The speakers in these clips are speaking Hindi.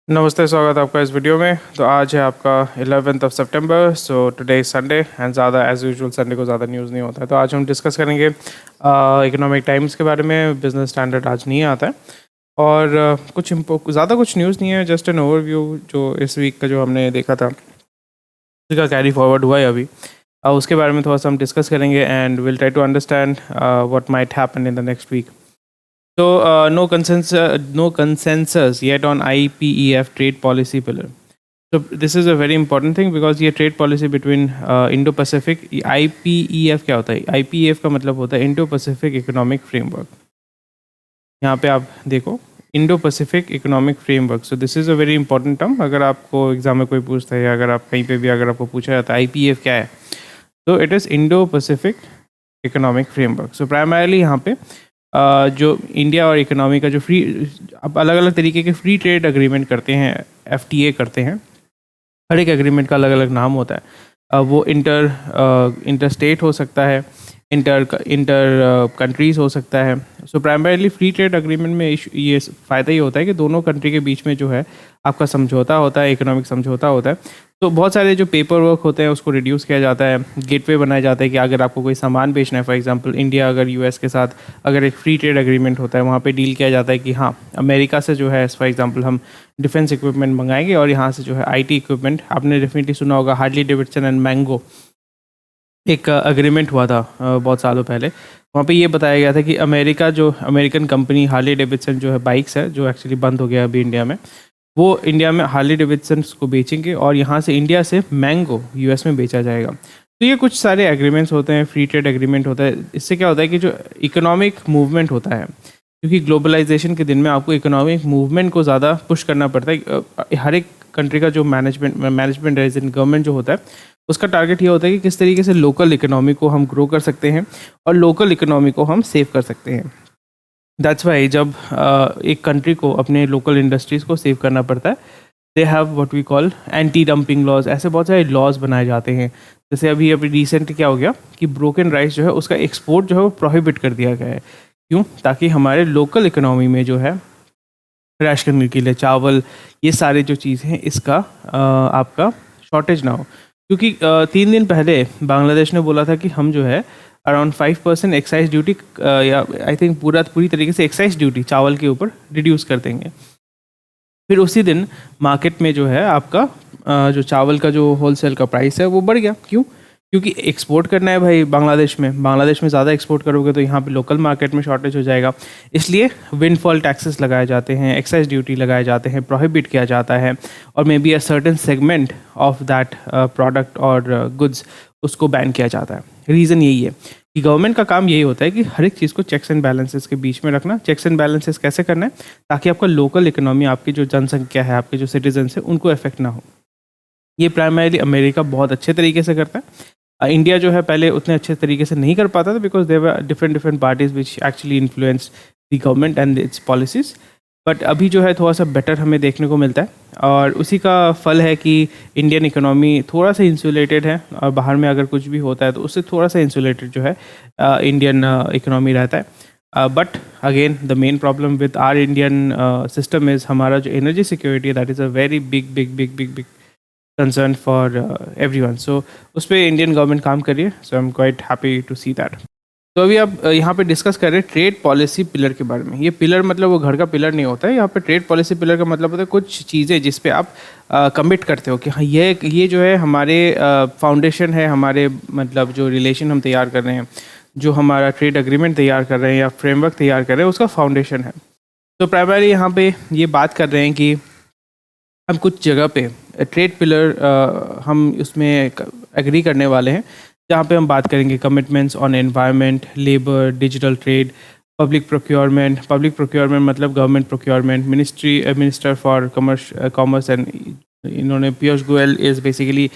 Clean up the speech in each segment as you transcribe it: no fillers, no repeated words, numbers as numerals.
नमस्ते, स्वागत है आपका इस वीडियो में। तो आज है आपका 11th of September. So today is Sunday and ज़्यादा एज यूजुअल संडे को ज़्यादा न्यूज़ नहीं होता है। तो आज हम डिस्कस करेंगे इकोनॉमिक टाइम्स के बारे में। बिजनेस स्टैंडर्ड आज नहीं आता है और कुछ ज़्यादा कुछ न्यूज़ नहीं है, जस्ट एन ओवरव्यू जो इस वीक का जो हमने देखा था उसका कैरी फॉरवर्ड हुआ है अभी। उसके बारे में थोड़ा सा हम डिस्कस करेंगे and will try to understand what might happen in the next week. So, no consensus yet on IPEF trade policy pillar. So this is a very important thing because ये trade policy between Indo-Pacific IPEF क्या होता है? IPEF का मतलब होता है Indo-Pacific Economic Framework। यहाँ पे आप देखो Indo-Pacific Economic Framework। So this is a very important term। अगर आपको एग्जाम में कोई पूछता है या अगर आप कहीं पे भी अगर आपको पूछा जाता है IPEF क्या है, तो it is Indo-Pacific Economic Framework। So primarily यहाँ पे जो इंडिया और इकोनॉमी का जो अब अलग अलग तरीके के फ्री ट्रेड अग्रीमेंट करते हैं, FTA करते हैं। हर एक एग्रीमेंट का अलग अलग नाम होता है। वो इंटर स्टेट हो सकता है, इंटर कंट्रीज़ हो सकता है। सो प्राइमरली फ्री ट्रेड अग्रीमेंट में ये फ़ायदा ये होता है कि दोनों कंट्री के बीच में जो है आपका समझौता होता है, इकोनॉमिक समझौता होता है। तो बहुत सारे जो पेपर वर्क होते हैं उसको रिड्यूस किया जाता है, गेटवे बनाया जाता है कि अगर आपको कोई सामान बेचना है, फॉर एग्जांपल इंडिया अगर US के साथ अगर एक फ्री ट्रेड एग्रीमेंट होता है, वहाँ पे डील किया जाता है कि हाँ अमेरिका से जो है फॉर एग्जांपल हम डिफेंस इक्विपमेंट मंगाएंगे और यहाँ से जो है IT इक्विपमेंट, आपने डेफिनेटली सुना होगा हार्ली डेविडसन एंड मैंगो एक एग्रीमेंट हुआ था बहुत सालों पहले। वहाँ पे ये बताया गया था कि अमेरिकन कंपनी हार्ली डेविडसन जो है बाइक्स है, जो एक्चुअली बंद हो गया अभी इंडिया में, वो इंडिया में हार्ली डेविडसन को बेचेंगे और यहाँ से इंडिया से मैंगो US में बेचा जाएगा। तो ये कुछ सारे एग्रीमेंट्स होते हैं, फ्री ट्रेड एग्रीमेंट होता है। इससे क्या होता है कि जो इकोनॉमिक मूवमेंट होता है, क्योंकि ग्लोबलाइजेशन के दिन में आपको इकोनॉमिक मूवमेंट को ज़्यादा पुश करना पड़ता है। हर एक कंट्री का जो मैनेजमेंट रेजिडेंट गवर्नमेंट जो होता है उसका टारगेट ये होता है कि किस तरीके से लोकल इकोनॉमी को हम ग्रो कर सकते हैं और लोकल इकोनॉमी को हम सेव कर सकते हैं। दैट्स वाई जब एक कंट्री को अपने लोकल इंडस्ट्रीज़ को सेव करना पड़ता है, they have what we call anti dumping laws. ऐसे बहुत सारे लॉज बनाए जाते हैं। जैसे अभी रिसेंट क्या हो गया कि ब्रोकन राइस जो है उसका एक्सपोर्ट जो है वो प्रोहिबिट कर दिया गया है। क्यों? ताकि हमारे लोकल इकोनॉमी में जो है क्रैश करने के लिए चावल, ये सारे जो चीज़ हैं इसका आपका शॉर्टेज ना हो। क्योंकि 3 दिन पहले बांग्लादेश ने बोला था कि हम जो है अराउंड 5% एक्साइज ड्यूटी या आई थिंक पूरी तरीके से एक्साइज ड्यूटी चावल के ऊपर रिड्यूस कर देंगे। फिर उसी दिन मार्केट में जो है आपका जो चावल का जो होलसेल का प्राइस है वो बढ़ गया। क्यों? क्योंकि एक्सपोर्ट करना है भाई बांग्लादेश में ज़्यादा एक्सपोर्ट करोगे तो यहाँ पे लोकल मार्केट में शॉर्टेज हो जाएगा। इसलिए विंडफॉल टैक्सेस लगाए जाते हैं, एक्साइज ड्यूटी लगाए जाते हैं, प्रोहिबिट किया जाता है और may be a certain segment of that product और गुड्स उसको बैन किया जाता है। रीज़न यही है कि गवर्नमेंट का काम यही होता है कि हर एक चीज़ को चेक्स एंड बैलेंसेस के बीच में रखना। चेक्स एंड बैलेंसेस कैसे करना है? ताकि आपका लोकल इकोनॉमी, आपकी जो जनसंख्या है, आपके जो सिटीजन्स हैं, उनको इफेक्ट ना हो। ये प्राइमरीली अमेरिका बहुत अच्छे तरीके से करता है। इंडिया जो है पहले उतने अच्छे तरीके से नहीं कर पाता था because there were different parties which actually influence the government and its policies. बट अभी जो है थोड़ा सा बेटर हमें देखने को मिलता है और उसी का फल है कि इंडियन इकोनॉमी थोड़ा सा इंसुलेटेड है और बाहर में अगर कुछ भी होता है तो उससे थोड़ा सा इंसुलेटेड जो है इंडियन इकोनॉमी रहता है। But again the main problem with our Indian system is हमारा जो energy security, that is a very big concern for everyone. So उस पर इंडियन गवर्नमेंट काम कर रही है। So I am quite happy to see that. तो अभी आप यहाँ पे डिस्कस कर रहे हैं ट्रेड पॉलिसी पिलर के बारे में। ये पिलर मतलब वो घर का पिलर नहीं होता है। यहाँ पे ट्रेड पॉलिसी पिलर का मतलब होता है कुछ चीज़ें जिस पे आप कमिट करते हो कि हाँ ये जो है हमारे फाउंडेशन है, हमारे मतलब जो रिलेशन हम तैयार कर रहे हैं, जो हमारा ट्रेड एग्रीमेंट तैयार कर रहे हैं या फ्रेमवर्क तैयार कर रहे हैं, उसका फाउंडेशन है। तो प्राइमरी यहाँ पे ये बात कर रहे हैं कि हम कुछ जगह पे ट्रेड पिलर हम उसमें एग्री करने वाले हैं, जहाँ पे हम बात करेंगे commitments on environment, labour, digital trade, public procurement मतलब government procurement, minister for commerce and इन्होंने Piyush Goyal is basically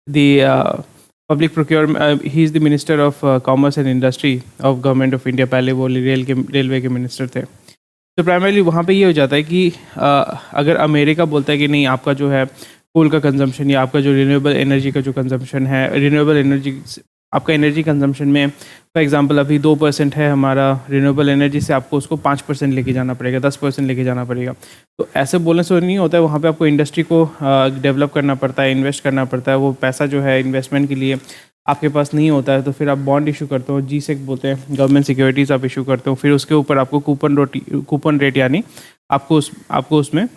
the public procurement, he is the minister of commerce and industry of government of India. पहले वो रेलवे के मिनिस्टर थे। तो प्राइमरली वहाँ पे ये हो जाता है कि अगर अमेरिका बोलता है कि नहीं आपका जो है कोल का कंजम्पशन या आपका जो रिन्यूएबल एनर्जी का जो कंजम्पशन है, रिन्यूएबल एनर्जी आपका एनर्जी कंजम्पशन में फॉर एग्जांपल अभी 2% है हमारा रिन्यूएबल एनर्जी से, आपको उसको 5% लेके जाना पड़ेगा, 10% लेके जाना पड़ेगा। तो ऐसे बोलने से नहीं होता है, वहाँ पे आपको इंडस्ट्री को डेवलप करना पड़ता है, इन्वेस्ट करना पड़ता है। वो पैसा जो है इन्वेस्टमेंट के लिए आपके पास नहीं होता है, तो फिर आप बॉन्ड इशू करते हो, G-SEC बोलते हैं, गवर्नमेंट सिक्योरिटीज़ आप इशू करते हो, फिर उसके ऊपर आपको कूपन रेट यानी आपको उसमें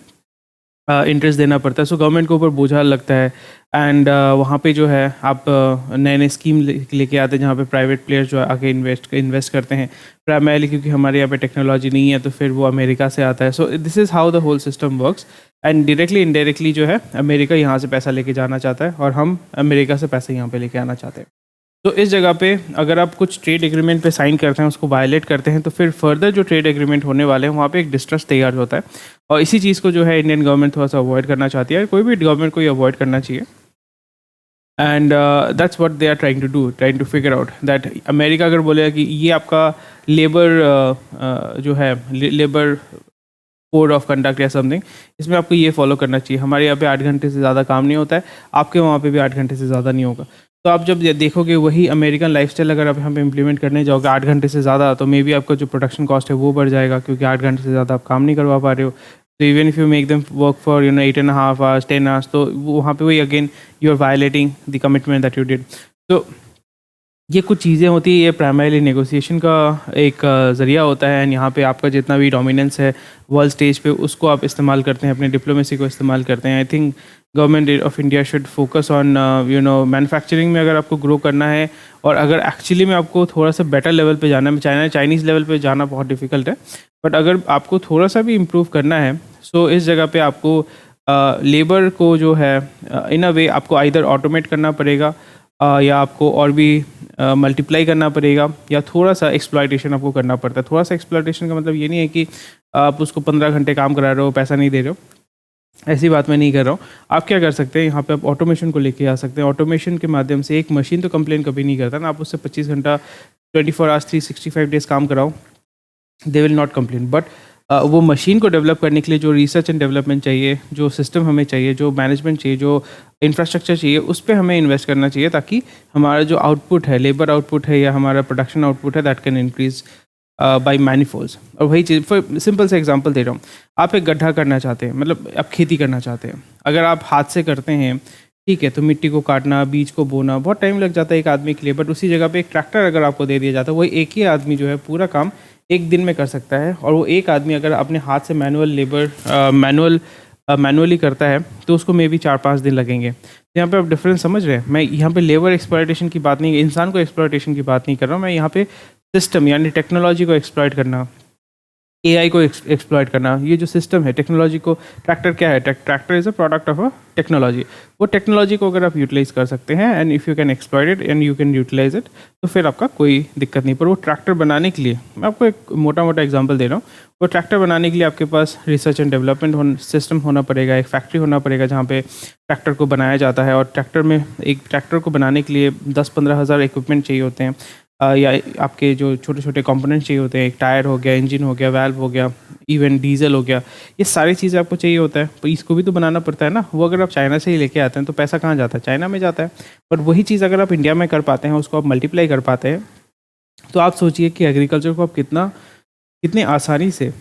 इंटरेस्ट देना पड़ता है। सो गवर्नमेंट के ऊपर बोझा लगता है। एंड वहाँ पे जो है आप नए नए स्कीम लेके आते हैं जहाँ पे प्राइवेट प्लेयर्स जो आके इन्वेस्ट करते हैं, प्राइमरीली क्योंकि हमारे यहाँ पे टेक्नोलॉजी नहीं है, तो फिर वो अमेरिका से आता है। So this is how the whole system works. And directly indirectly जो है अमेरिका यहाँ से पैसा लेके जाना चाहता है और हम अमेरिका से पैसा यहाँ पे लेके आना चाहते हैं। तो इस जगह पे अगर आप कुछ ट्रेड एग्रीमेंट पे साइन करते हैं, उसको वायलेट करते हैं, तो फिर फर्दर जो ट्रेड एग्रीमेमेंट होने वाले हैं वहाँ पे एक डिस्ट्रस्ट तैयार होता है। और इसी चीज़ को जो है इंडियन गवर्नमेंट थोड़ा सा अवॉइड करना चाहती है, कोई भी गवर्नमेंट को ये अवॉइड करना चाहिए। And that's what they are trying to figure out that America अगर बोलेगा कि ये आपका लेबर जो है लेबर कोड ऑफ कंडक्ट या समथिंग, इसमें आपको ये फॉलो करना चाहिए। हमारे यहाँ पे 8 घंटे से ज़्यादा काम नहीं होता है, आपके वहाँ पे भी 8 घंटे से ज़्यादा नहीं होगा। तो आप जब देखोगे वही अमेरिकन लाइफस्टाइल अगर आप यहाँ पे इम्प्लीमेंट करने जाओगे 8 घंटे से ज़्यादा, तो मे बी आपका जो प्रोडक्शन कॉस्ट है वो बढ़ जाएगा, क्योंकि 8 घंटे से ज़्यादा आप काम नहीं करवा पा रहे हो। तो even if you make them work for 8.5 hours 10 hours, तो वहाँ पे वही again you are violating the commitment that you did. तो ये कुछ चीज़ें होती है, ये प्राइमरीली नेगोशिएशन का एक ज़रिया होता है। एंड यहाँ पे आपका जितना भी डोमिनेंस है वर्ल्ड स्टेज पे, उसको आप इस्तेमाल करते हैं, अपने डिप्लोमेसी को इस्तेमाल करते हैं। I think government of India should focus on manufacturing में अगर आपको ग्रो करना है, और अगर एक्चुअली में आपको थोड़ा सा बेटर लेवल पे जाना है, चाइनीज़ लेवल पे जाना बहुत डिफ़िकल्ट है, बट अगर आपको थोड़ा सा भी इम्प्रूव करना है, सो इस जगह पे आपको लेबर को जो है इन अ वे आपको आइदर ऑटोमेट करना पड़ेगा, या आपको और भी मल्टीप्लाई करना पड़ेगा, या थोड़ा सा एक्सप्लॉयटेशन आपको करना पड़ता है। थोड़ा सा एक्सप्लॉयटेशन का मतलब ये नहीं है कि आप उसको 15 घंटे काम करा रहे हो, पैसा नहीं दे रहे हो, ऐसी बात मैं नहीं कर रहा हूँ। आप क्या कर सकते हैं, यहाँ पे आप ऑटोमेशन को लेके आ सकते हैं। ऑटोमेशन के माध्यम से एक मशीन तो कंप्लेन कभी नहीं करता ना, आप उससे 25 घंटा 24 आवर्स 365 डेज काम कराओ, they will not complain. But वो मशीन को डेवलप करने के लिए जो रिसर्च एंड डेवलपमेंट चाहिए, जो सिस्टम हमें चाहिए, जो मैनेजमेंट चाहिए, जो इंफ्रास्ट्रक्चर चाहिए, उस पर हमें इन्वेस्ट करना चाहिए, ताकि हमारा जो आउटपुट है, लेबर आउटपुट है या हमारा प्रोडक्शन आउटपुट है, दैट कैन इंक्रीज बाई मैनीफोल्ड्स। और वही चीज़, फॉर सिंपल से एग्जांपल दे रहा हूँ, आप एक गड्ढा करना चाहते हैं, मतलब आप खेती करना चाहते हैं। अगर आप हाथ से करते हैं, ठीक है, तो मिट्टी को काटना, बीज को बोना बहुत टाइम लग जाता है एक आदमी के लिए। बट उसी जगह पे एक ट्रैक्टर अगर आपको दे दिया जाता है, वही एक ही आदमी जो है पूरा काम एक दिन में कर सकता है। और वो एक आदमी अगर अपने हाथ से मैनुअली करता है, तो उसको मे बी 4-5 दिन लगेंगे। तो यहाँ पे आप डिफरेंस समझ रहे हैं। मैं यहाँ पे लेबर एक्सप्लॉयटेशन की बात नहीं, इंसान को एक्सप्लॉयटेशन की बात नहीं कर रहा हूँ। मैं यहाँ पे सिस्टम यानी टेक्नोलॉजी को एक्सप्लॉयट करना, AI को एक्सप्लॉयट करना, ये जो सिस्टम है टेक्नोलॉजी को। ट्रैक्टर क्या है? Tractor is a product of a technology. वो टेक्नोलॉजी को अगर आप यूटिलाइज कर सकते हैं, and if you can exploit it and you can utilize it, तो फिर आपका कोई दिक्कत नहीं। पर वो ट्रैक्टर बनाने के लिए, मैं आपको एक मोटा मोटा एग्जांपल दे रहा हूँ, वो ट्रैक्टर बनाने के लिए आपके पास रिसर्च एंड डेवलपमेंट सिस्टम होना पड़ेगा, एक फैक्ट्री होना पड़ेगा जहाँ पे ट्रैक्टर को बनाया जाता है। और एक ट्रैक्टर को बनाने के लिए 10-15 हज़ार इक्विपमेंट चाहिए होते हैं, या आपके जो छोटे छोटे कंपोनेंट्स चाहिए होते हैं। एक टायर हो गया, इंजन हो गया, वाल्व हो गया, इवन डीजल हो गया, ये सारी चीज़ें आपको चाहिए होता है। तो इसको भी तो बनाना पड़ता है ना। वो अगर आप चाइना से ही लेके आते हैं, तो पैसा कहाँ जाता है? चाइना में जाता है। बट वही चीज़ अगर आप इंडिया में कर पाते हैं, उसको आप मल्टीप्लाई कर पाते हैं, तो आप सोचिए कि एग्रीकल्चर को आप कितने आसानी से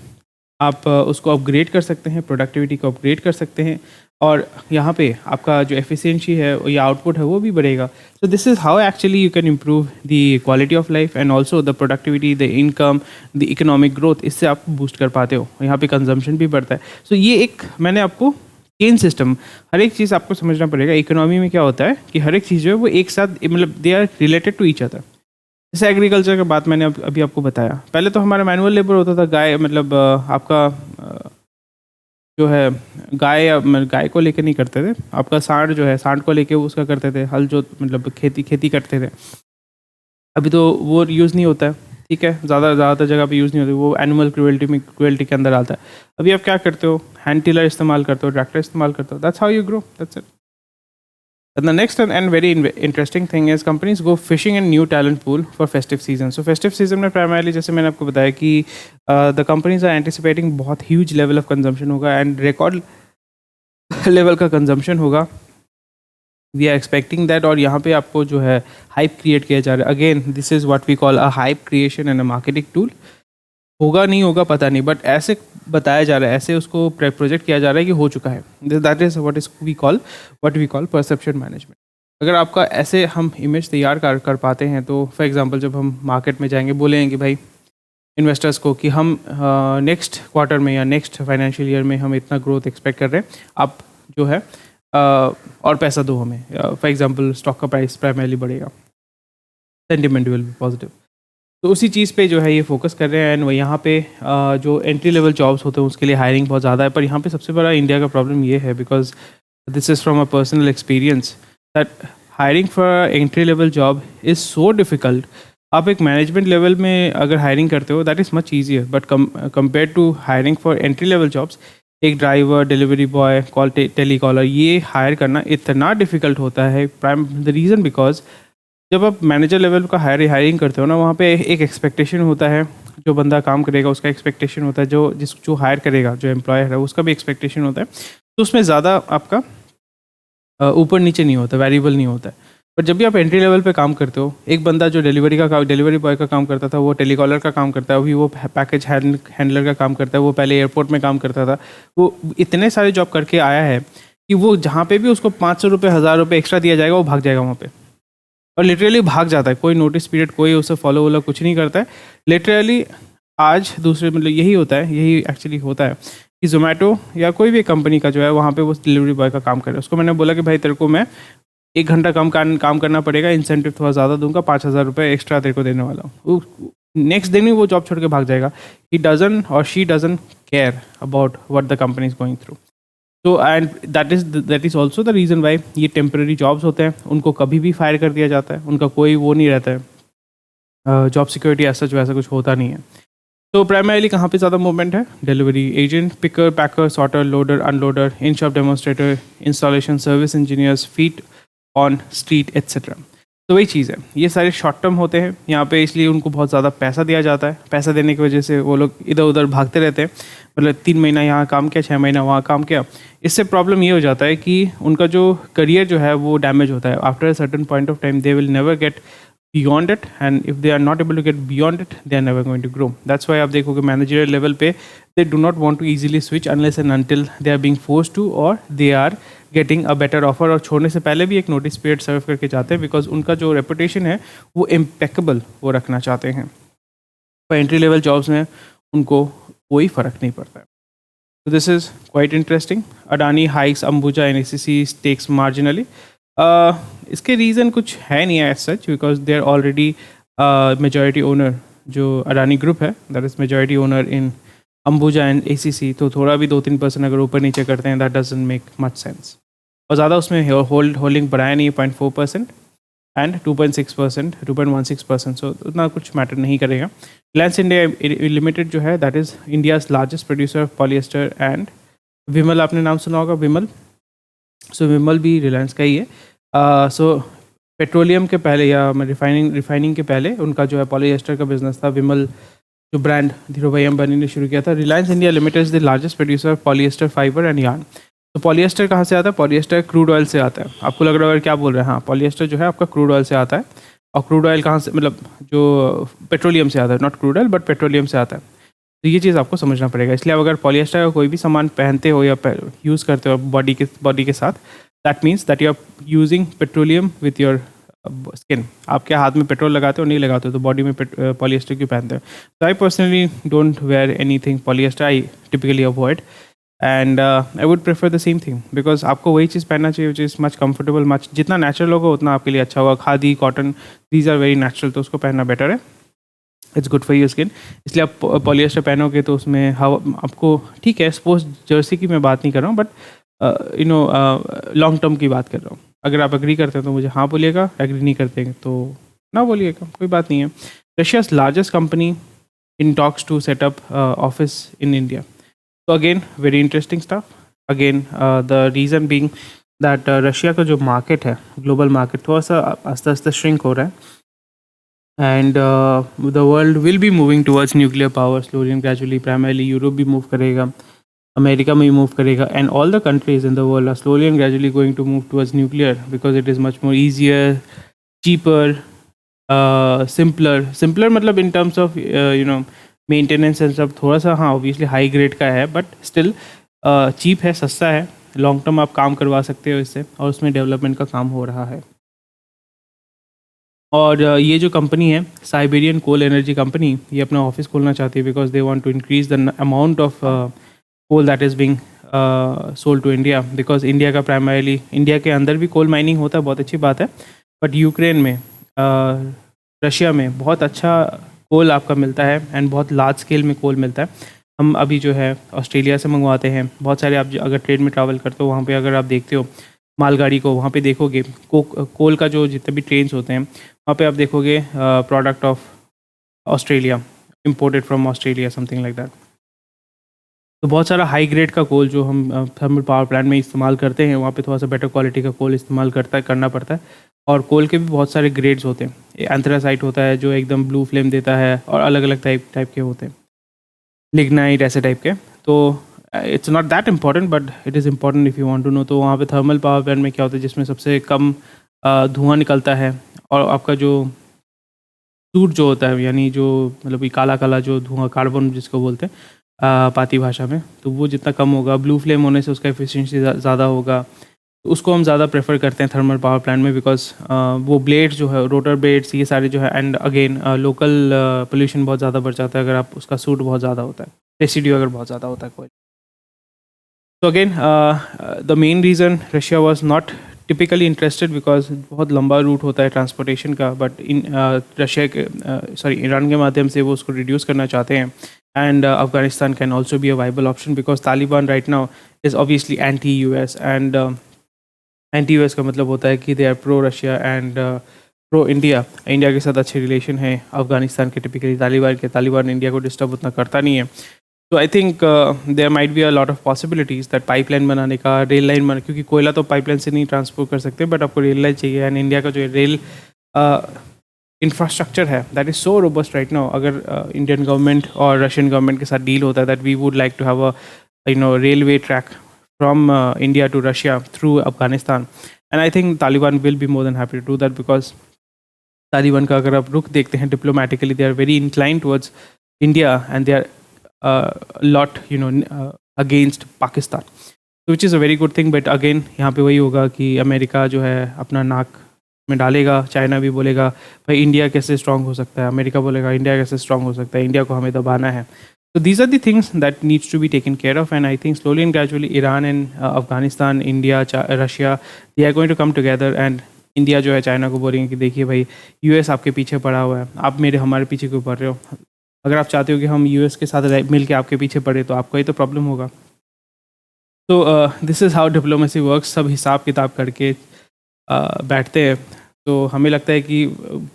आप उसको अपग्रेड कर सकते हैं, प्रोडक्टिविटी को अपग्रेड कर सकते हैं, और यहाँ पे आपका जो एफिशिएंसी है या आउटपुट है वो भी बढ़ेगा। सो this is how actually you can improve the quality of life and also the productivity, the income, the economic growth. इससे आप बूस्ट कर पाते हो, यहाँ पे कंजम्पशन भी बढ़ता है। सो ये एक मैंने आपको चेन सिस्टम, हर एक चीज़ आपको समझना पड़ेगा। इकोनॉमी में क्या होता है कि हर एक चीज़ जो है वो एक साथ, मतलब they are related to each other. जैसे एग्रीकल्चर की बात मैंने अभी आपको बताया, पहले तो हमारा मैनुअल लेबर होता था। गाय, मतलब आपका जो है गाय को लेकर नहीं करते थे, आपका सांड जो है, सांड को लेके उसका करते थे, हल जो मतलब खेती करते थे। अभी तो वो यूज़ नहीं होता है, ठीक है, ज़्यादातर जगह पे यूज़ नहीं होती, वो एनिमल क्रुएल्टी के अंदर आता है। अभी आप क्या करते हो? हैंड टिलर इस्तेमाल करते हो, ट्रैक्टर इस्तेमाल करते हो। That's how you grow, that's it. And the next and very interesting thing is companies go fishing in new talent pool for festive season. So festive season में primarily जैसे मैंने आपको बताया कि the companies are anticipating बहुत huge level of consumption होगा, and record level का consumption होगा, वी आर एक्सपेक्टिंग दैट, और यहाँ पे आपको जो है हाइप क्रिएट किया जा रहा है. Again this is what we call a hype creation and a marketing tool. होगा नहीं होगा पता नहीं, बट ऐसे बताया जा रहा है, ऐसे उसको प्रोजेक्ट किया जा रहा है कि हो चुका है. That is what we call perception management. अगर आपका ऐसे हम इमेज तैयार कर पाते हैं, तो फॉर एग्जांपल जब हम मार्केट में जाएंगे, बोलेंगे कि भाई इन्वेस्टर्स को कि हम नेक्स्ट क्वार्टर में या नेक्स्ट फाइनेंशियल ईयर में हम इतना ग्रोथ एक्सपेक्ट कर रहे हैं, आप जो है और पैसा दो हमें. फॉर एग्जांपल स्टॉक का प्राइस प्राइमरली बढ़ेगा, सेंटिमेंट विल बी पॉजिटिव. तो उसी चीज़ पे जो है ये फोकस कर रहे हैं. एंड यहाँ पे जो एंट्री लेवल जॉब्स होते हैं उसके लिए हायरिंग बहुत ज़्यादा है. पर यहाँ पे सबसे बड़ा इंडिया का प्रॉब्लम ये है, because this is from a personal experience, that hiring for entry level job is so difficult. आप एक मैनेजमेंट लेवल में अगर हायरिंग करते हो, that is much easier, but compare to hiring for entry level jobs, एक driver, delivery boy, tele caller, ये हायर करना इतना डिफ़िकल्ट होता है. द रीज़न बिकॉज जब आप मैनेजर लेवल का हायरिंग करते हो ना, वहाँ पे एक एक्सपेक्टेशन होता है, जो बंदा काम करेगा उसका एक्सपेक्टेशन होता है, जो हायर करेगा, जो एम्प्लॉयर है उसका भी एक्सपेक्टेशन होता है. तो उसमें ज़्यादा आपका ऊपर नीचे नहीं होता, वेरिएबल नहीं होता है. बट जब भी आप एंट्री लेवल पे काम करते हो, एक बंदा जो डिलीवरी बॉय का काम करता था, वो टेलीकॉलर का काम करता है, अभी वो पैकेज हैंडलर का काम करता है, वो पहले एयरपोर्ट में काम करता था, वो इतने सारे जॉब करके आया है कि वो जहाँ पे भी उसको 500 रुपये, 1000 रुपये एक्स्ट्रा दिया जाएगा, वो भाग जाएगा वहाँ पे, और लिटरली भाग जाता है. कोई नोटिस पीरियड, कोई उसे फॉलो वॉलो कुछ नहीं करता है. लिटरली आज दूसरे मतलब यही होता है, यही एक्चुअली होता है कि जोमेटो या कोई भी कंपनी का जो है वहाँ पे वो डिलीवरी बॉय का काम करे. उसको मैंने बोला कि भाई तेरे को मैं 1 घंटा काम करना पड़ेगा, इंसेंटिव थोड़ा ज़्यादा दूंगा, 5000 रुपये एक्स्ट्रा तेरे को देने वाला हूँ. नेक्स्ट दिन ही वो जॉब छोड़ के भाग जाएगा. ही डजन और she doesn't care about what the company is going through. तो and that is also the reason why ये टेम्प्रेरी जॉब्स होते हैं, उनको कभी भी फायर कर दिया जाता है, उनका कोई वो नहीं रहता है, जॉब सिक्योरिटी ऐसा जो ऐसा कुछ होता नहीं है. तो प्राइमरीली कहाँ पे ज़्यादा मूवमेंट है? Delivery agent, picker, packer, sorter, loader, unloader, in shop demonstrator, installation service engineers, feet on street etcetera. तो वही चीज़ है, ये सारे शॉर्ट टर्म होते हैं यहाँ पे, इसलिए उनको बहुत ज़्यादा पैसा दिया जाता है. पैसा देने की वजह से वो लोग इधर उधर भागते रहते हैं. मतलब 3 महीना यहाँ काम किया, 6 महीना वहाँ काम किया. इससे प्रॉब्लम ये हो जाता है कि उनका जो करियर जो है वो डैमेज होता है. After a certain point of time they will never get beyond it, and if they are not able to get beyond it, they are never going to grow. That's why आप देखोगे managerial level पे they do not want to easily switch unless and until they are being forced to, or they are getting a better offer. और छोड़ने से पहले भी एक notice period सर्व करके जाते हैं, because उनका जो reputation है वो impeccable वो रखना चाहते हैं. पर entry level jobs में उनको कोई फ़र्क नहीं पड़ता है. So this is quite interesting. Adani hikes Ambuja and ACC stakes marginally. इसके रीज़न कुछ है नहीं है as such, because they are already majority owner. जो अडानी ग्रुप है that is majority owner in Ambuja and ACC. तो थोड़ा भी 2-3% अगर ऊपर नीचे करते हैं, that doesn't make much sense. और ज़्यादा उसमें होल्डिंग बढ़ाया नहीं, 0.4% एंड 2.6%, 2.16%. सो उतना कुछ मैटर नहीं करेगा. रिलायंस इंडिया लिमिटेड जो है that is India's largest producer of polyester and Vimal. आपने नाम सुना होगा, विमल. सो विमल भी रिलायंस का ही है. सो पेट्रोलियम के पहले या रिफाइनिंग के पहले उनका जो है पॉलीएस्टर का बिजनेस था. विमल जो ब्रांड धीरूभाई अंबानी ने शुरू किया था. Reliance India limited is the largest producer of polyester fibre and yarn. तो पॉलीएस्टर कहाँ से आता है? पॉलीएस्टर क्रूड ऑयल से आता है. आपको लग रहा है क्या बोल रहे हैं? हाँ, पॉलीएस्टर जो है आपका क्रूड ऑयल से आता है. और क्रूड ऑयल कहाँ से, मतलब जो पेट्रोलियम से आता है, not crude oil but petroleum से आता है. तो ये चीज़ आपको समझना पड़ेगा. इसलिए अगर पॉलीएस्टर का कोई भी सामान पहनते हो या यूज़ करते हो बॉडी के साथ, that means that you are using petroleum with your skin. आपके हाथ में पेट्रोल लगाते हो नहीं लगाते हो, तो बॉडी में पॉलीएस्टर क्यों पहनते हो? तो I personally don't wear anything polyester. I typically avoid and I would prefer the same thing, because आपको वही चीज़ पहनना चाहिए which is much comfortable, much जितना नेचुरल होगा उतना आपके लिए अच्छा होगा. Khadi, cotton, these are very natural, तो उसको पहनना बेटर है. It's good for your skin. इसलिए आप पॉलीएस्टर पहनोगे तो उसमें हवा आपको, ठीक है, सपोज जर्सी की मैं बात नहीं कर रहा हूँ, बट लॉन्ग टर्म की बात कर रहा हूँ. अगर आप एग्री करते हैं तो मुझे हाँ बोलिएगा, एग्री नहीं करते हैं तो ना बोलिएगा, कोई बात नहीं है. Russia's largest company in talks to set up office in India. तो again very interesting stuff. Again the reason being that Russia का जो मार्केट है, ग्लोबल मार्केट, थोड़ा सा आस्ते आस्ते श्रिंक हो रहा है. And the world will be moving towards nuclear power slowly and gradually. Primarily Europe भी मूव करेगा. अमेरिका में ही मूव करेगा, and all the countries in the world are slowly and gradually going to move towards nuclear because it is much more easier, cheaper, simpler मतलब in terms of maintenance and सब थोड़ा सा, हाँ ऑब्वियसली हाई ग्रेड का है बट स्टिल चीप है, सस्ता है, लॉन्ग टर्म आप काम करवा सकते हो इससे, और उसमें डेवलपमेंट का काम हो रहा है। और ये जो कंपनी है साइबेरियन कोल एनर्जी कंपनी, ये अपना ऑफिस खोलना चाहती है because they want to increase the amount of coal that is being sold to India, because India का प्राइमरीली, इंडिया के अंदर भी कोल माइनिंग होता है, बहुत अच्छी बात है, बट यूक्रेन में, रशिया में बहुत अच्छा कोल आपका मिलता है एंड बहुत लार्ज स्केल में कोल मिलता है। हम अभी जो है ऑस्ट्रेलिया से मंगवाते हैं बहुत सारे, आप अगर ट्रेन में ट्रैवल करते हो वहाँ पे अगर आप देखते हो मालगाड़ी को, वहाँ पे देखोगे कोल का जो जितने भी ट्रेन्स होते हैं वहाँ पे आप देखोगे product of Australia, imported from Australia, something like that. तो बहुत सारा हाई ग्रेड का कोल जो हम थर्मल पावर प्लांट में इस्तेमाल करते हैं, वहाँ पे थोड़ा सा बेटर क्वालिटी का कोल इस्तेमाल करना पड़ता है। और कोल के भी बहुत सारे ग्रेड्स होते हैं, एंथ्रासाइट होता है जो एकदम ब्लू फ्लेम देता है, और अलग अलग टाइप के होते हैं, लिग्नाइट ऐसे टाइप के। तो it's not that important but it is important if you want to know. तो वहाँ पे थर्मल पावर प्लांट में क्या होता है, जिसमें सबसे कम धुआं निकलता है, और आपका जो सूट जो होता है, यानी जो मतलब ये काला काला जो धुआं, कार्बन जिसको बोलते हैं पाती भाषा में, तो वो जितना कम होगा, ब्लू फ्लेम होने से उसका एफिशिएंसी ज़्यादा होगा, तो उसको हम ज़्यादा प्रेफर करते हैं थर्मल पावर प्लांट में, बिकॉज वो ब्लेड्स जो है, रोटर ब्लेड्स, ये सारे जो है, एंड अगेन लोकल पोल्यूशन बहुत ज़्यादा बढ़ जाता है अगर आप उसका सूट बहुत ज़्यादा होता है, रेसिड्यू अगर बहुत ज़्यादा होता है कोई। तो again the main reason Russia was not typically interested because बहुत लंबा रूट होता है ट्रांसपोर्टेशन का, बट इन रशिया के ईरान के माध्यम से वो उसको रिड्यूस करना चाहते हैं। And Afghanistan can also be a viable option because Taliban right now is obviously anti US, and anti US का मतलब होता है कि they are pro Russia and pro India, India के साथ अच्छे रिलेशन है अफगानिस्तान के टिपिकली, तालिबान इंडिया को डिस्टर्ब उतना करता नहीं है। तो I think there might be a lot of possibilities that pipeline बनाने का, रेल लाइन बना, क्योंकि कोयला तो पाइपलाइन से नहीं ट्रांसपोर्ट कर सकते, बट आपको रेल लाइन चाहिए, एंड इंडिया का जो रेल इंफ्रास्ट्रक्चर है that is so robust right now. अगर इंडियन गवर्नमेंट और रशियन गवर्नमेंट के साथ डील होता है that we would like to have a railway track from India to Russia through Afghanistan, and I think Taliban will be more than happy to do that because Taliban का अगर आप रुख देखते हैं diplomatically, they are very inclined towards India and they are a lot against Pakistan, which is a very good thing. But again यहाँ पे वही होगा कि अमेरिका जो है अपना नाक में डालेगा, चाइना भी बोलेगा भाई इंडिया कैसे स्ट्रांग हो सकता है, अमेरिका बोलेगा इंडिया कैसे स्ट्रांग हो सकता है, इंडिया को हमें दबाना है। So these are the things that needs to be taken care of, and I think slowly and gradually Iran and Afghanistan, India, Russia, they are going to come together, and India जो है चाइना को बोलेंगे कि देखिए भाई यूएस आपके पीछे पड़ा हुआ है, आप हमारे पीछे क्यों पड़ रहे हो, अगर आप चाहते हो कि हम यूएस के साथ मिल के आपके पीछे पड़े तो आपका ही तो प्रॉब्लम होगा। तो this is how diplomacy works, सब हिसाब किताब करके बैठते हैं। तो हमें लगता है कि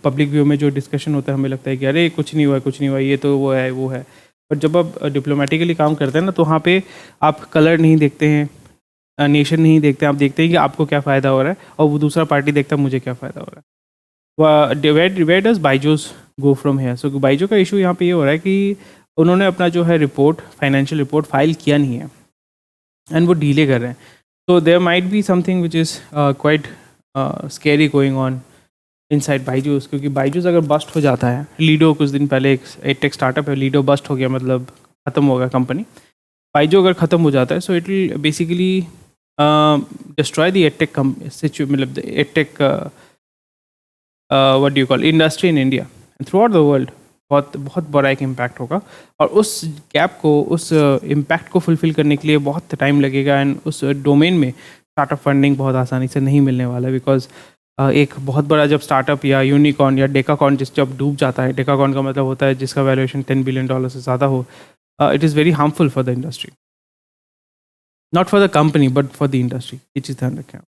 पब्लिक व्यू में जो डिस्कशन होता है हमें लगता है कि अरे कुछ नहीं हुआ, ये तो वो है, बट जब आप डिप्लोमेटिकली काम करते हैं ना, तो वहाँ पे आप कलर नहीं देखते हैं, नेशन नहीं देखते हैं, आप देखते हैं कि आपको क्या फ़ायदा हो रहा है, और वो दूसरा पार्टी देखता है मुझे क्या फ़ायदा हो रहा है। Where does Byju's go from here? So Byju का इशू यहाँ पे ये हो रहा है कि उन्होंने अपना जो है रिपोर्ट, फाइनेंशियल रिपोर्ट फाइल किया नहीं है, एंड वो डीले कर रहे हैं। तो there might be something which is quite scary going on inside Byju's, क्योंकि बाइजूस अगर बस्ट हो जाता है, लीडो कुछ दिन पहले एक एडटेक स्टार्टअप है, लीडो बस्ट हो गया, मतलब ख़त्म हो गया कंपनी। बाइजू अगर ख़त्म हो जाता है so it will basically destroy the edtech मतलब edtech what do you call industry in India and throughout the world. बहुत बड़ा एक इम्पैक्ट होगा, और उस गैप को, उस इम्पैक्ट को फुलफ़िल करने के लिए बहुत टाइम लगेगा, एंड उस डोमेन में स्टार्टअप फंडिंग बहुत आसानी से नहीं मिलने वाला है, बिकॉज एक बहुत बड़ा जब स्टार्टअप या यूनिकॉर्न या डेकाकॉर्न जब डूब जाता है, डेकाकॉर्न का मतलब होता है जिसका वैल्यूएशन $10 बिलियन से ज़्यादा हो, it is very harmful for the industry, not for the company but for the industry. ये चीज़ ध्यान रखें।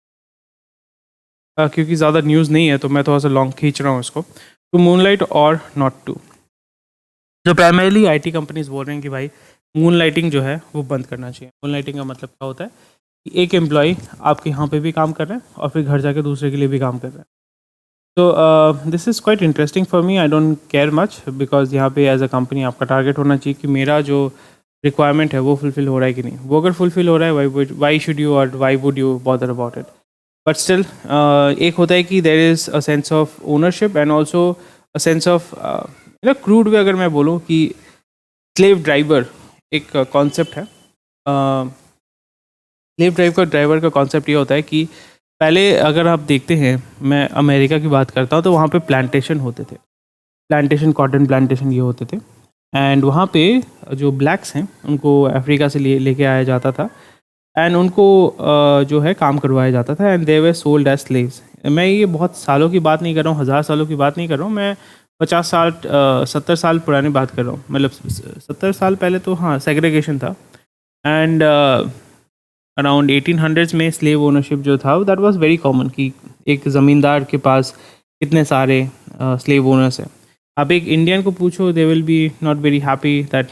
क्योंकि ज़्यादा न्यूज़ नहीं है तो मैं थोड़ा सा लॉन्ग खींच रहा हूँ इसको। टू मूनलाइट और नॉट टू, जो प्राइमरीली आईटी कंपनीज बोल रहे हैं कि भाई मूनलाइटिंग जो है वो बंद करना चाहिए। मूनलाइटिंग का मतलब क्या होता है कि एक एम्प्लॉय आपके यहाँ पे भी काम कर रहे हैं और फिर घर जाके दूसरे के लिए भी काम कर रहे हैं। तो this is quite interesting for me, I don't care much, because यहाँ पे एज अ कंपनी आपका टारगेट होना चाहिए कि मेरा जो रिक्वायरमेंट है वो फुलफ़िल हो रहा है कि नहीं। वो अगर फुलफ़िल हो रहा है, वाई शुड यू और why would you bother about it. But still एक होता है कि there is a sense of ownership and also a sense of crude way अगर मैं बोलूँ कि स्लेव ड्राइवर एक कॉन्सेप्ट है। स्लेव ड्राइवर का कॉन्सेप्ट ये होता है कि पहले अगर आप देखते हैं, मैं अमेरिका की बात करता हूँ, तो वहाँ पे प्लांटेशन होते थे, प्लांटेशन, कॉटन प्लांटेशन ये होते थे। एंड वहाँ पे जो ब्लैक्स हैं उनको अफ्रीका से लेके आया जाता था एंड उनको जो है काम करवाया जाता था and they were sold as slaves. मैं ये बहुत सालों की बात नहीं कर रहा हूँ, 1000 सालों की बात नहीं कर रहा हूँ, मैं 50 साल 70 साल पुरानी बात कर रहा हूँ। मतलब 70 साल पहले तो हाँ सेग्रीगेशन था एंड अराउंड 1800s में स्लेव ओनरशिप जो था दैट वाज वेरी कॉमन कि एक ज़मींदार के पास कितने सारे स्लेव ओनर्स हैं। आप एक इंडियन को पूछो, they will be not very happy that,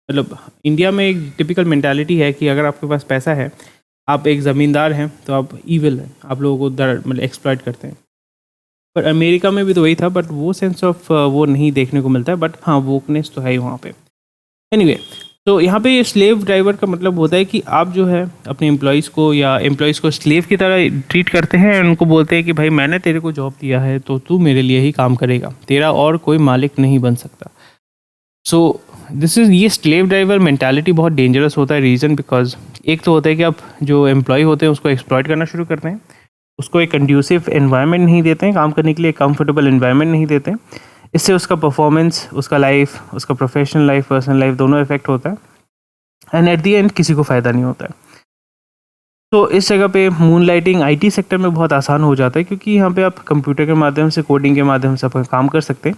मतलब इंडिया में एक टिपिकल मेंटालिटी है कि अगर आपके पास पैसा है, आप एक ज़मींदार हैं, तो आप ईविल हैं, आप लोगों को मतलब एक्सप्लॉइट करते हैं। पर अमेरिका में भी तो वही था, बट वो सेंस ऑफ वो नहीं देखने को मिलता है, बट हाँ वोकनेस तो है ही वहाँ पे। एनीवे, तो यहाँ पे ये स्लेव ड्राइवर का मतलब होता है कि आप जो है अपने एम्प्लॉयज़ को या एम्प्लॉयज़ को स्लेव की तरह ट्रीट करते हैं और उनको बोलते हैं कि भाई मैंने तेरे को जॉब दिया है तो तू मेरे लिए ही काम करेगा, तेरा और कोई मालिक नहीं बन सकता। सो दिस इज़, ये स्लेव ड्राइवर मेंटालिटी बहुत डेंजरस होता है। रीज़न बिकॉज एक तो होता है कि आप जो एम्प्लॉय होते हैं उसको एक्सप्लॉइट करना शुरू करते हैं, उसको एक कंड्यूसिव एनवायरनमेंट नहीं देते हैं, काम करने के लिए कंफर्टेबल एनवायरनमेंट नहीं देते हैं। इससे उसका परफॉर्मेंस, उसका लाइफ, उसका प्रोफेशनल लाइफ, पर्सनल लाइफ दोनों इफेक्ट होता है एंड एट दी एंड किसी को फ़ायदा नहीं होता है। तो इस जगह पे मून लाइटिंग आईटी सेक्टर में बहुत आसान हो जाता है क्योंकि यहाँ पे आप कंप्यूटर के माध्यम से, कोडिंग के माध्यम से अपना काम कर सकते हैं।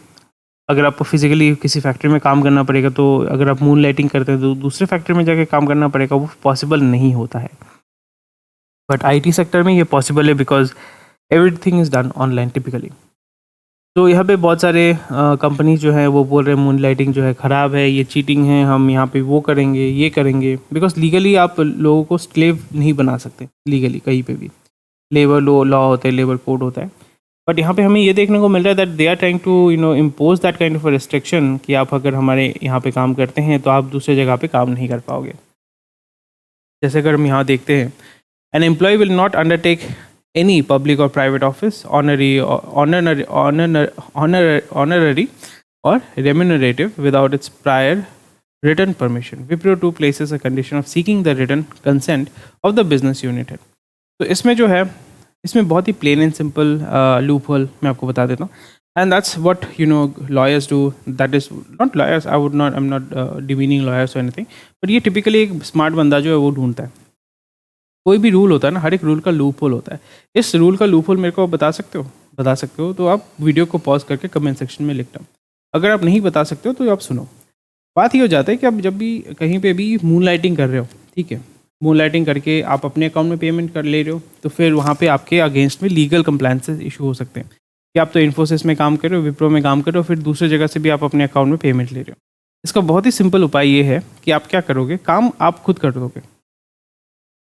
अगर आपको फिजिकली किसी फैक्ट्री में काम करना पड़ेगा, तो अगर आप मून लाइटिंग करते हैं तो दूसरे फैक्ट्री में जाके काम करना पड़ेगा, वो पॉसिबल नहीं होता है। बट आईटी सेक्टर में ये पॉसिबल है because everything is done online typically. तो यहाँ पे बहुत सारे कंपनीज जो है वो बोल रहे हैं मून लाइटिंग जो है ख़राब है, ये चीटिंग है, हम यहाँ पे वो करेंगे, ये करेंगे, बिकॉज लीगली आप लोगों को स्लेव नहीं बना सकते लीगली कहीं पे भी। लेबर लॉ होते हैं, लेबर कोड होता है। बट यहाँ पे हमें ये देखने को मिल रहा है that they are trying to impose that kind of a restriction कि आप अगर हमारे यहाँ पे काम करते हैं तो आप दूसरे जगह पे काम नहीं कर पाओगे। जैसे अगर हम यहाँ देखते हैं, an employee will not undertake any public or private office, honorary or remunerative without its prior written permission. Wipro 2 places a condition of seeking the written consent of the business unit head. तो इसमें जो है, इसमें बहुत ही plain and simple loophole मैं आपको बता देता हूँ, and that's what lawyers do. That is not lawyers, I'm not demeaning lawyers or anything, but ये typically एक smart बंदा जो है वो ढूंढता है। कोई भी रूल होता है ना, हर एक रूल का लूप होल होता है। इस रूल का लूप होल मेरे को आप बता सकते हो तो आप वीडियो को पॉज करके कमेंट सेक्शन में लिख दो। अगर आप नहीं बता सकते हो तो आप सुनो। बात ये हो जाता है कि आप जब भी कहीं पे भी मून लाइटिंग कर रहे हो, ठीक है, मून लाइटिंग करके आप अपने अकाउंट में पेमेंट कर ले रहे हो, तो फिर वहाँ पे आपके अगेंस्ट में लीगल कंप्लायंसेस इशू हो सकते हैं कि आप तो इन्फोसिस में काम कर रहे हो, विप्रो में काम कर रहे हो, फिर दूसरे जगह से भी आप अपने अकाउंट में पेमेंट ले रहे हो। इसका बहुत ही सिंपल उपाय ये है कि आप क्या करोगे, काम आप खुद कर दोगे,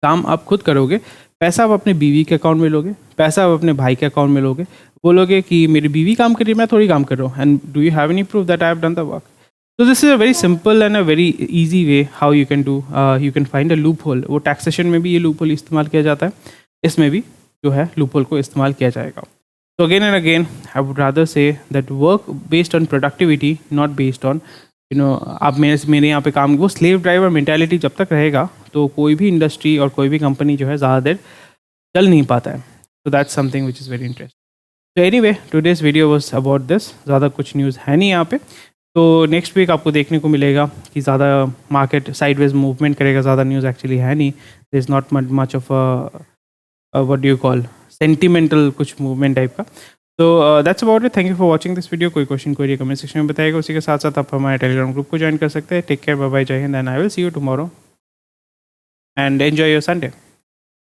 काम आप खुद करोगे, पैसा आप अपने बीवी के अकाउंट में लोगे, पैसा आप अपने भाई के अकाउंट में लोगे, बोलोगे कि मेरी बीवी काम कर रही है, मैं थोड़ी काम कर रहा हूँ, and do you have any proof that I have done the work. तो this is a very simple and a very easy way how you can find a loophole. वो टैक्सेशन में भी ये लूप होल इस्तेमाल किया जाता है, इसमें भी जो है लूप होल को इस्तेमाल किया जाएगा। तो again and again I would rather say that work based on productivity, not based on आप मेरे यहाँ पे काम, वो स्लेव ड्राइवर मेंटालिटी जब तक रहेगा तो कोई भी इंडस्ट्री और कोई भी कंपनी जो है ज़्यादा देर चल नहीं पाता है। तो that's something which is very interesting. तो anyway, today's video was about this. ज़्यादा कुछ न्यूज़ है नहीं यहाँ पे। तो नेक्स्ट वीक आपको देखने को मिलेगा कि ज़्यादा मार्केट साइडवेज मूवमेंट करेगा, ज़्यादा न्यूज़ एक्चुअली है नहीं। There is not much of what do you call sentimental कुछ मूवमेंट टाइप का। तो that's about it. Thank you for watching this video. कोई क्वेश्चन कोई कमेंट सेक्शन में बताएगा। उसी के साथ साथ आप हमारे टेलीग्राम ग्रुप को ज्वाइन कर सकते हैं। टेक केयर, बाय बाय, जय Hind, and I will see you tomorrow and enjoy your Sunday.